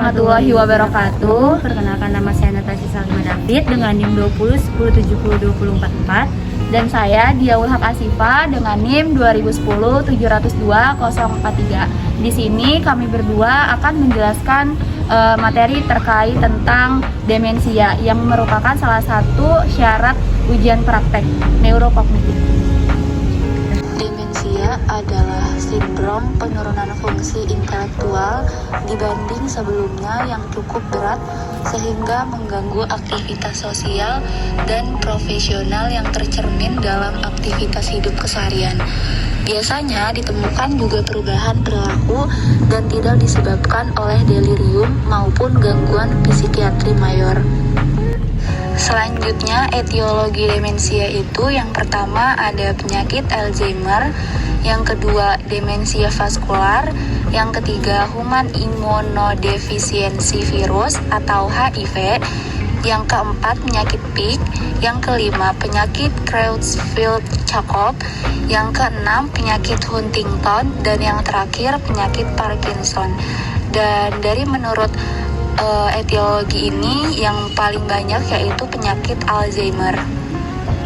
warahmatullahi wabarakatuh. Perkenalkan, nama saya Natasha Salima David dengan NIM 2010702044. Dan saya Diaul Haq Asifa dengan NIM 2010702043. Di sini kami berdua akan menjelaskan materi terkait tentang demensia yang merupakan salah satu syarat ujian praktek neurokognitif. Demensia adalah sindrom penurunan fungsi intelektual dibanding sebelumnya yang cukup berat sehingga mengganggu aktivitas sosial dan profesional yang tercermin dalam aktivitas hidup keseharian. Biasanya ditemukan juga perubahan perilaku dan tidak disebabkan oleh delirium maupun gangguan psikiatri mayor. Selanjutnya, etiologi demensia itu yang pertama ada penyakit Alzheimer, yang kedua demensia vaskular, yang ketiga human immunodeficiency virus atau HIV, yang keempat penyakit Pick, yang kelima penyakit Creutzfeldt-Jakob, yang keenam penyakit Huntington, dan yang terakhir penyakit Parkinson. Dan dari menurut etiologi ini yang paling banyak yaitu penyakit Alzheimer.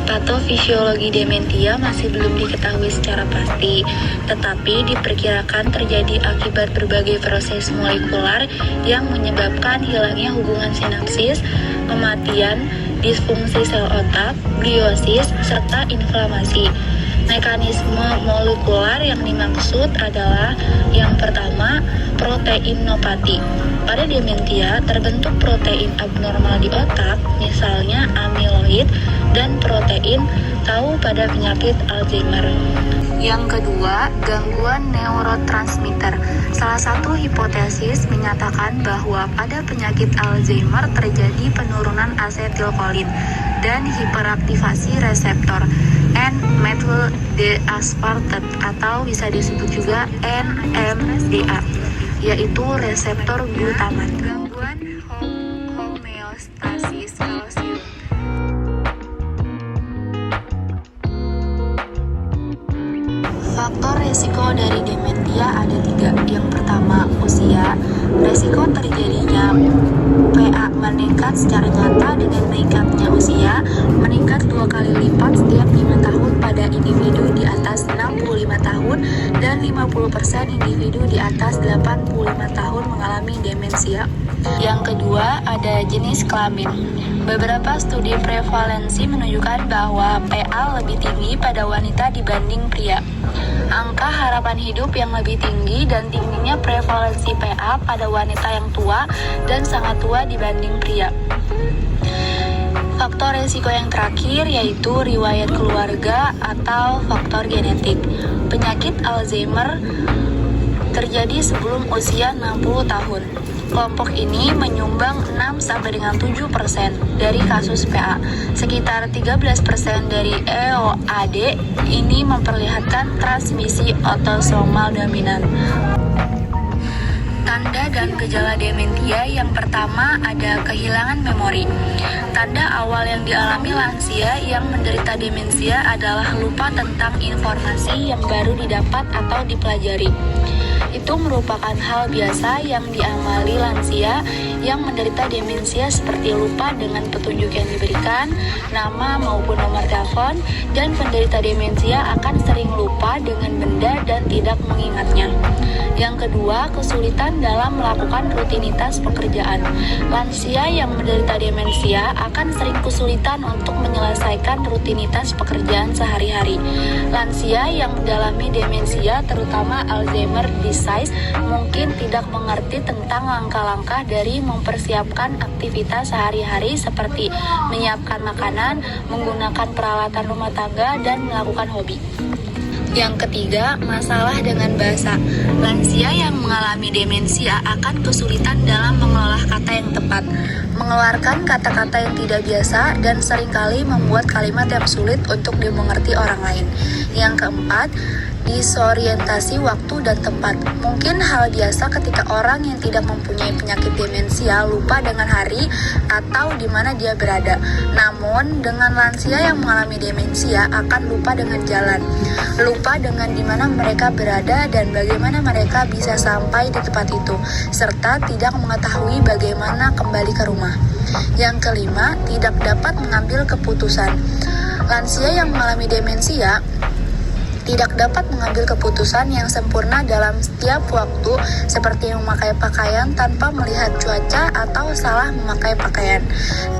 Patofisiologi dementia masih belum diketahui secara pasti, tetapi diperkirakan terjadi akibat berbagai proses molekular yang menyebabkan hilangnya hubungan sinapsis, kematian, disfungsi sel otak, gliosis, serta inflamasi. Mekanisme molekular yang dimaksud adalah yang pertama, proteinopati. Pada dementia terbentuk protein abnormal di otak, misalnya amiloid dan protein tau pada penyakit Alzheimer. Yang kedua, gangguan neurotransmitter. Salah satu hipotesis menyatakan bahwa pada penyakit Alzheimer terjadi penurunan asetilkolin dan hiperaktivasi reseptor N-methyl D-aspartate atau bisa disebut juga NMDA, yaitu reseptor glutamat. Gangguan homeostasis kalsium. Faktor resiko dari dementia ada 3. Yang pertama, usia. Resiko terjadinya PA meningkat secara nyata dengan meningkatnya usia, meningkat 2 kali lipat setiap 5 tahun pada individu di atas 65 tahun dan 50% individu di atas 85 tahun mengalami demensia. Yang kedua, ada jenis kelamin. Beberapa studi prevalensi menunjukkan bahwa PA lebih tinggi pada wanita dibanding pria. Angka harapan hidup yang lebih tinggi dan tingginya prevalensi PA pada wanita yang tua dan sangat tua dibanding pria. Faktor resiko yang terakhir yaitu riwayat keluarga atau faktor genetik. Penyakit Alzheimer terjadi sebelum usia 60 tahun. Kelompok ini menyumbang 6-7% dari kasus PA. Sekitar 13% dari EOAD ini memperlihatkan transmisi autosomal dominan. Tanda dan gejala dementia yang pertama ada kehilangan memori. Tanda awal yang dialami lansia yang menderita demensia adalah lupa tentang informasi yang baru didapat atau dipelajari. Itu merupakan hal biasa yang diamali lansia yang menderita demensia seperti lupa dengan petunjuk yang diberikan, nama maupun nomor telepon, dan penderita demensia akan sering lupa dengan benda dan tidak mengingatnya. Yang kedua, kesulitan dalam melakukan rutinitas pekerjaan. Lansia yang menderita demensia akan sering kesulitan untuk menyelesaikan rutinitas pekerjaan sehari-hari. Lansia yang mengalami demensia, terutama Alzheimer disease, mungkin tidak mengerti tentang langkah-langkah dari mempersiapkan aktivitas sehari-hari seperti menyiapkan makanan, menggunakan peralatan rumah tangga, dan melakukan hobi. Yang ketiga, masalah dengan bahasa. Lansia yang mengalami demensia akan kesulitan dalam mengolah kata yang tepat, mengeluarkan kata-kata yang tidak biasa, dan seringkali membuat kalimat yang sulit untuk dimengerti orang lain. Yang keempat, disorientasi waktu dan tempat. Mungkin hal biasa ketika orang yang tidak mempunyai penyakit demensia lupa dengan hari atau di mana dia berada. Namun, dengan lansia yang mengalami demensia akan lupa dengan jalan, lupa dengan di mana mereka berada dan bagaimana mereka bisa sampai di tempat itu, serta tidak mengetahui bagaimana kembali ke rumah. Yang kelima, tidak dapat mengambil keputusan. Lansia yang mengalami demensia tidak dapat mengambil keputusan yang sempurna dalam setiap waktu, seperti memakai pakaian tanpa melihat cuaca atau salah memakai pakaian.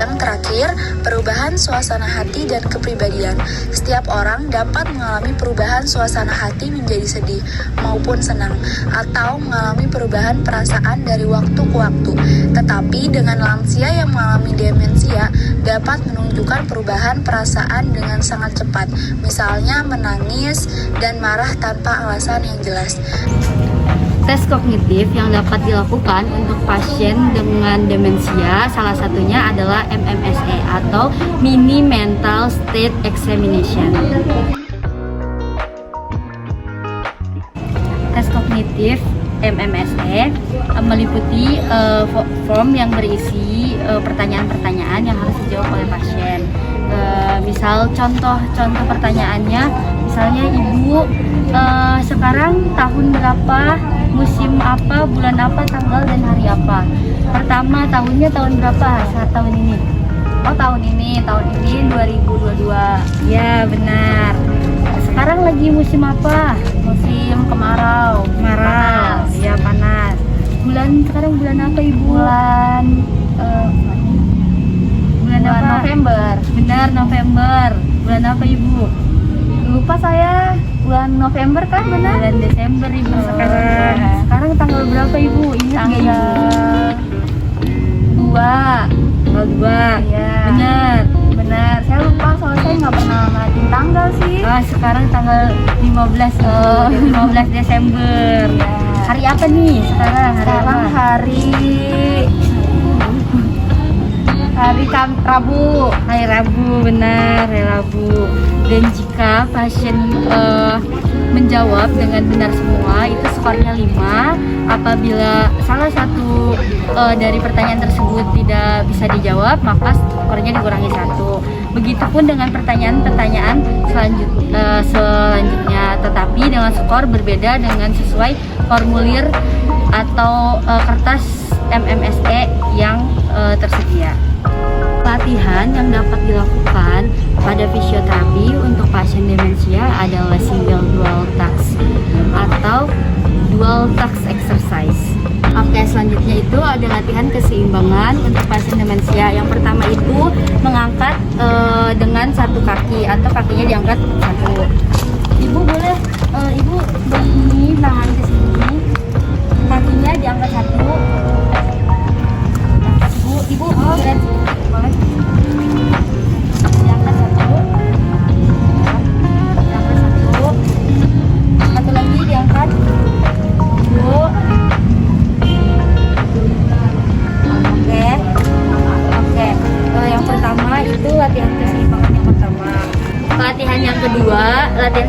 Yang terakhir, perubahan suasana hati dan kepribadian. Setiap orang dapat mengalami perubahan suasana hati menjadi sedih maupun senang, atau mengalami perubahan perasaan dari waktu ke waktu. Tetapi dengan lansia yang mengalami demensia dapat menunjukkan perubahan perasaan dengan sangat cepat, misalnya menangis dan marah tanpa alasan yang jelas. Tes kognitif yang dapat dilakukan untuk pasien dengan demensia salah satunya adalah MMSE atau Mini Mental State Examination. Tes kognitif MMSE meliputi form yang berisi pertanyaan-pertanyaan yang harus dijawab oleh pasien. Misal contoh pertanyaannya, misalnya ibu sekarang tahun berapa, musim apa, bulan apa, tanggal dan hari apa. Pertama, tahunnya tahun berapa saat tahun ini? Oh, tahun ini 2022. Ya, benar. Sekarang lagi musim apa? Musim kemarau. Panas. Ya, panas. Sekarang bulan apa ibu? Bulan apa? November. Benar, November. Bulan apa ibu? Lupa saya, bulan November kan benar? Bulan Desember ibu sekarang. Ya. Sekarang tanggal berapa ibu? Ingat nggak ibu? Tanggal 2. Iya. Benar. Saya lupa soalnya saya nggak pernah ngeliatin tanggal sih. Sekarang tanggal 15 15 Desember. Ya. Hari apa nih sekarang? Hari Rabu. Hari Rabu, benar, hari Rabu. Dan jika pasien menjawab dengan benar semua, itu skornya 5. Apabila salah satu dari pertanyaan tersebut tidak bisa dijawab, maka skornya dikurangi 1. Begitupun dengan pertanyaan-pertanyaan selanjutnya, tetapi dengan skor berbeda dengan sesuai formulir atau kertas MMSE yang tersedia. Latihan yang dapat dilakukan pada fisioterapi untuk pasien demensia adalah single dual task atau dual task exercise. Oke, selanjutnya itu ada latihan keseimbangan untuk pasien demensia. Yang pertama itu mengangkat dengan satu kaki atau kakinya diangkat satu. Ibu boleh, ibu begini, tangan ke sini, kakinya diangkat satu. Ibu boleh. Diangkat satu. Satu lagi diangkat. 2. Oke. Yang pertama itu latihan keseimbangan yang pertama. Latihan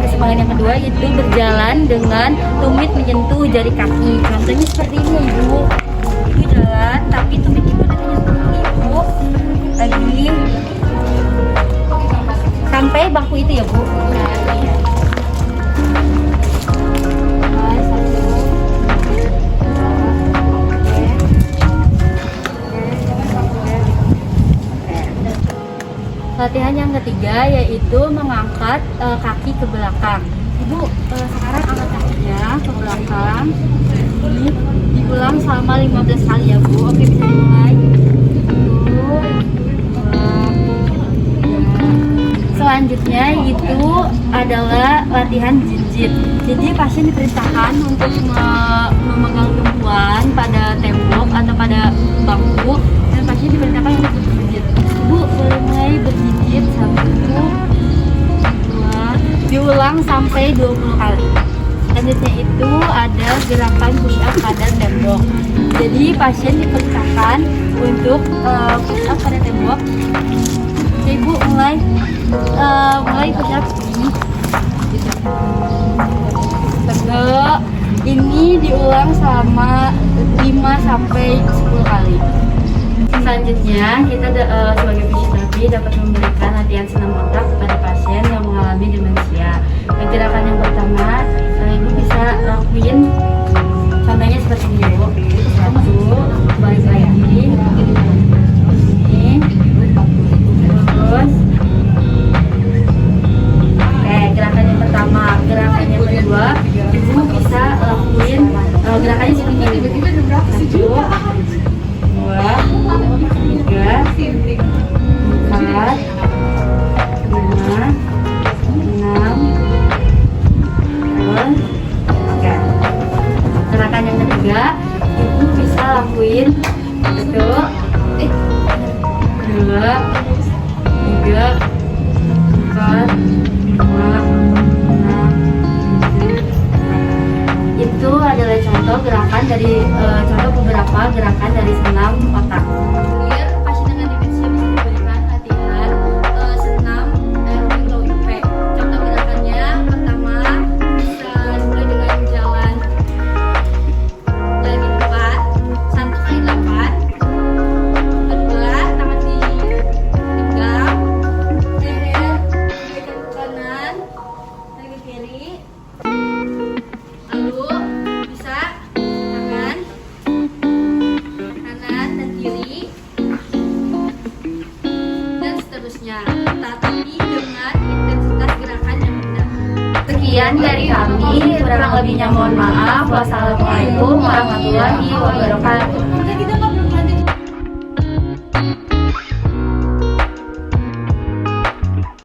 keseimbangan yang kedua itu berjalan dengan tumit menyentuh jari kaki. Contohnya seperti ini ibu. Ibu jalan tapi tumit ibu menyentuh ibu. Lagi sampai bangku itu ya bu. Nah, iya. Latihan yang ketiga yaitu mengangkat kaki ke belakang. Ibu sekarang angkat kakinya ke belakang. Ini diulang selama 15 kali ya bu. Oke, bisa dimulai. Selanjutnya itu adalah latihan jinjit. Jadi pasien diperintahkan untuk memegang tumpuan pada tembok atau pada bangku, dan pasien diperintahkan untuk berjinjit. Ibu boleh mulai berjinjit 1, 2, diulang sampai 20 kali. Selanjutnya itu ada gerakan push up pada tembok. Jadi pasien diperintahkan untuk push up pada tembok. Oke, ibu mulai push up ini. Tegak. Ini diulang selama 5 sampai 10 kali. Selanjutnya, kita sebagai fisioterapi dapat memberikan latihan senam otak kepada pasien yang mengalami demensia. Gerakan yang pertama, Ibu bisa lakuin contohnya seperti ini, Bu. Satu, balik lagi. Ini. Terus. Oke, gerakan yang pertama. Gerakan yang kedua, Ibu bisa lakuin gerakannya seperti ini, Bu. Satu, dua, tiga, empat, lima, enam, terus, oke. Gerakan yang ketiga, Ibu bisa lakuin satu, dua, tiga, empat, lima, enam, tujuh. Itu adalah contoh gerakan dari contoh beberapa gerakan dari senam otak. Kemudian pasien dengan demensia bisa diberikan latihan senam aerobik low impact. Contoh gerakannya pertama bisa dimulai dengan jalan di tempat 1x8. Kedua, tangan digenggam, leher diberikan ke kanan, ke kiri. Lalu bisa tangan kanan dan kiri dan seterusnya, tetapi dengan intensitas gerakan yang benar. Sekian dari kami, kurang lebihnya mohon maaf. Wassalamualaikum warahmatullahi wabarakatuh.